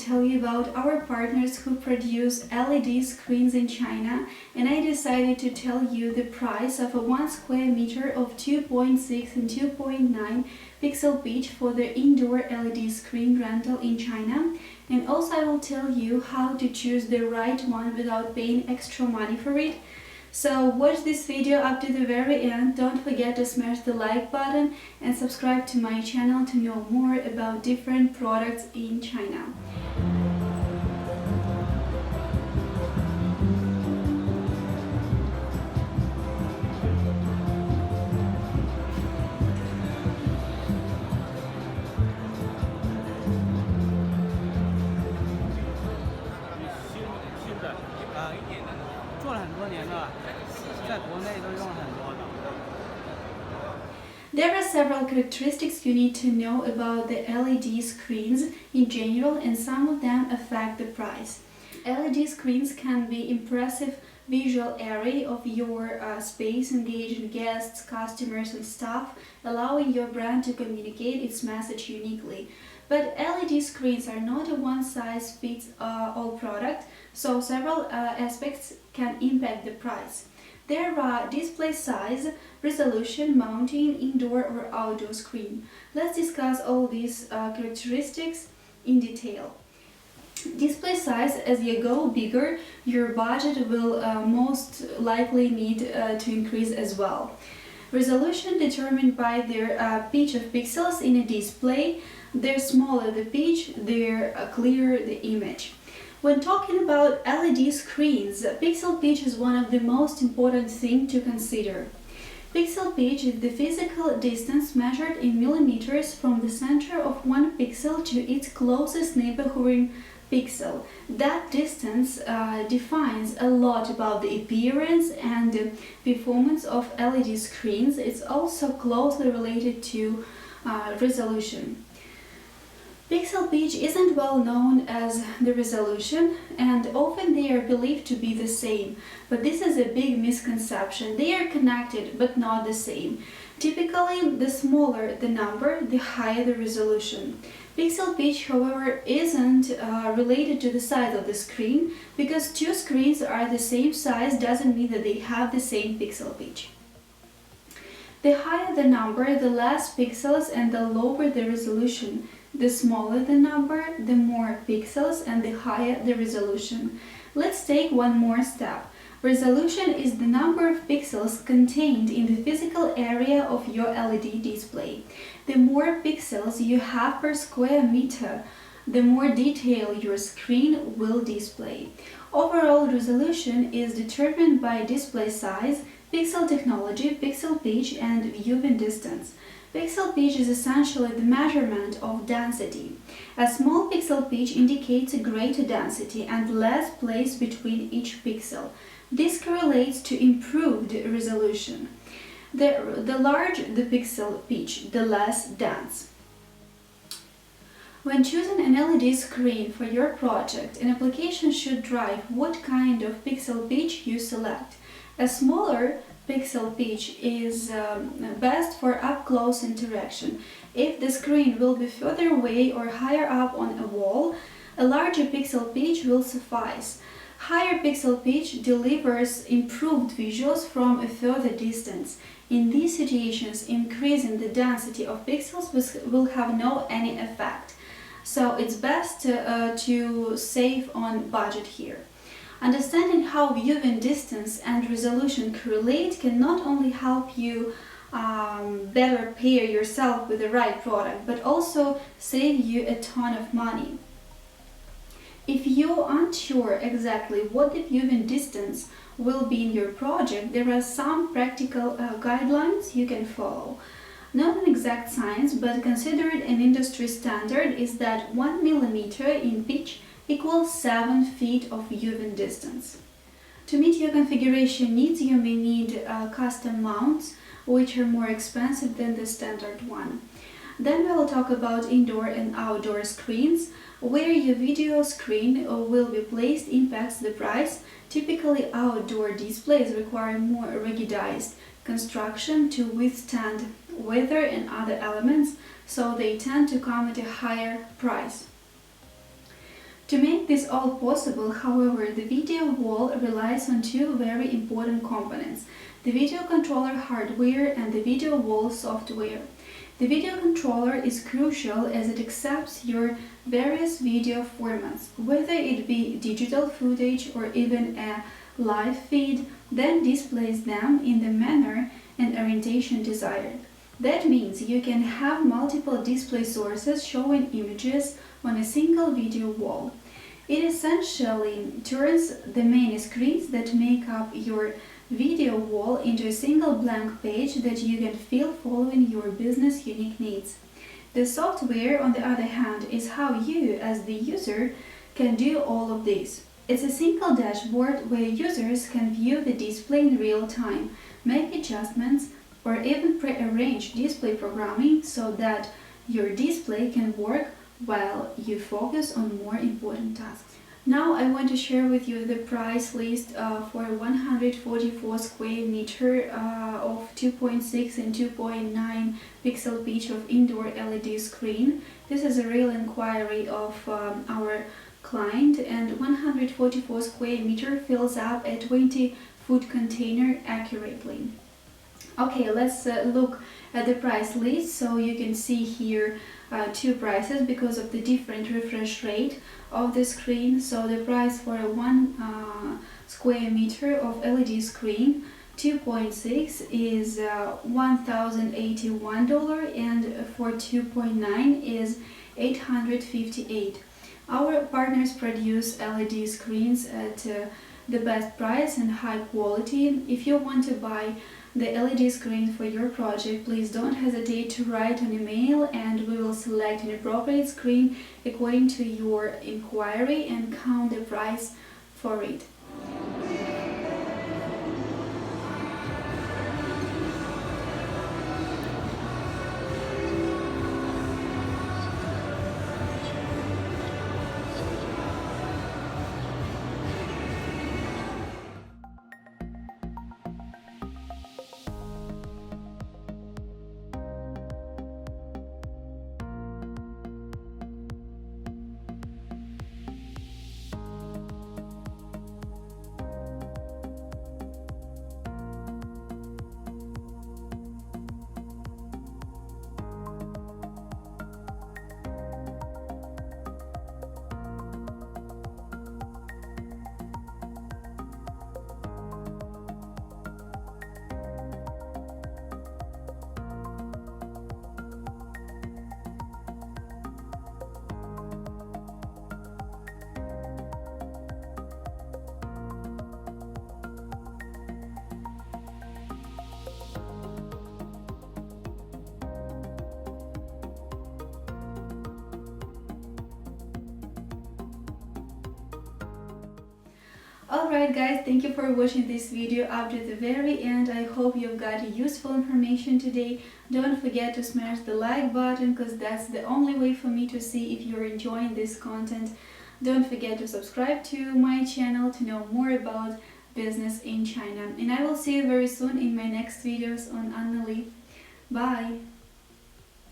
tell you about our partners who produce LED screens in China, and I decided to tell you the price of a 1 square meter of 2.6 and 2.9 pixel pitch for the indoor LED screen rental in China. And also I will tell you how to choose the right one without paying extra money for it. So watch this video up to the very end. Don't forget to smash the like button and subscribe to my channel to know more about different products in China. There are several characteristics you need to know about the LED screens in general, and some of them affect the price. LED screens can be impressive visual array of your space, engaging guests, customers and staff, allowing your brand to communicate its message uniquely. But LED screens are not a one-size-fits-all product, so several aspects can impact the price. There are display size, resolution, mounting, indoor or outdoor screen. Let's discuss all these characteristics in detail. Display size: as you go bigger, your budget will most likely need to increase as well. Resolution determined by their pitch of pixels in a display. The smaller the pitch, the clearer the image. When talking about LED screens, pixel pitch is one of the most important things to consider. Pixel pitch is the physical distance measured in millimeters from the center of one pixel to its closest neighboring pixel. That distance defines a lot about the appearance and the performance of LED screens. It's also closely related to resolution. Pixel pitch isn't well known as the resolution, and often they are believed to be the same, but this is a big misconception. They are connected but not the same. Typically, the smaller the number, the higher the resolution. Pixel pitch, however, isn't related to the size of the screen. Because two screens are the same size doesn't mean that they have the same pixel pitch. The higher the number, the less pixels and the lower the resolution. The smaller the number, the more pixels and the higher the resolution. Let's take one more step. Resolution is the number of pixels contained in the physical area of your LED display. The more pixels you have per square meter, the more detail your screen will display. Overall resolution is determined by display size, pixel technology, pixel pitch, and viewing distance. Pixel pitch is essentially the measurement of density. A small pixel pitch indicates a greater density and less place between each pixel. This correlates to improved resolution. The larger the pixel pitch, the less dense. When choosing an LED screen for your project, an application should drive what kind of pixel pitch you select. A smaller pixel pitch is best for up-close interaction. If the screen will be further away or higher up on a wall, a larger pixel pitch will suffice. Higher pixel pitch delivers improved visuals from a further distance. In these situations, increasing the density of pixels will have no any effect. So it's best to save on budget here. Understanding how viewing distance and resolution correlate can not only help you better pair yourself with the right product, but also save you a ton of money. If you aren't sure exactly what the viewing distance will be in your project, there are some practical guidelines you can follow. Not an exact science, but considered an industry standard is that 1 millimeter in pitch equals 7 feet of viewing distance. To meet your configuration needs, you may need custom mounts, which are more expensive than the standard one. Then we will talk about indoor and outdoor screens. Where your video screen will be placed impacts the price. Typically, outdoor displays require more ruggedized construction to withstand weather and other elements, so they tend to come at a higher price. To make this all possible, however, the video wall relies on two very important components: the video controller hardware and the video wall software. The video controller is crucial as it accepts your various video formats, whether it be digital footage or even a live feed, then displays them in the manner and orientation desired. That means you can have multiple display sources showing images on a single video wall. It essentially turns the main screens that make up your video wall into a single blank page that you can fill following your business' unique needs. The software, on the other hand, is how you, as the user, can do all of this. It's a single dashboard where users can view the display in real time, make adjustments, or even pre-arrange display programming so that your display can work while you focus on more important tasks. Now I want to share with you the price list for 144 square meter of 2.6 and 2.9 pixel pitch of indoor LED screen. This is a real inquiry of our client, and 144 square meter fills up a 20-foot container accurately. Okay, let's look at the price list. So you can see here two prices because of the different refresh rate of the screen. So the price for a 1 square meter of LED screen 2.6 is $1,081, and for 2.9 is $858. Our partners produce LED screens at the best price and high quality. If you want to buy the LED screen for your project, please don't hesitate to write an email and we will select an appropriate screen according to your inquiry and count the price for it. Alright guys, thank you for watching this video up to the very end. I hope you've got useful information today. Don't forget to smash the like button because that's the only way for me to see if you're enjoying this content. Don't forget to subscribe to my channel to know more about business in China. And I will see you very soon in my next videos on Anna Lee. Bye!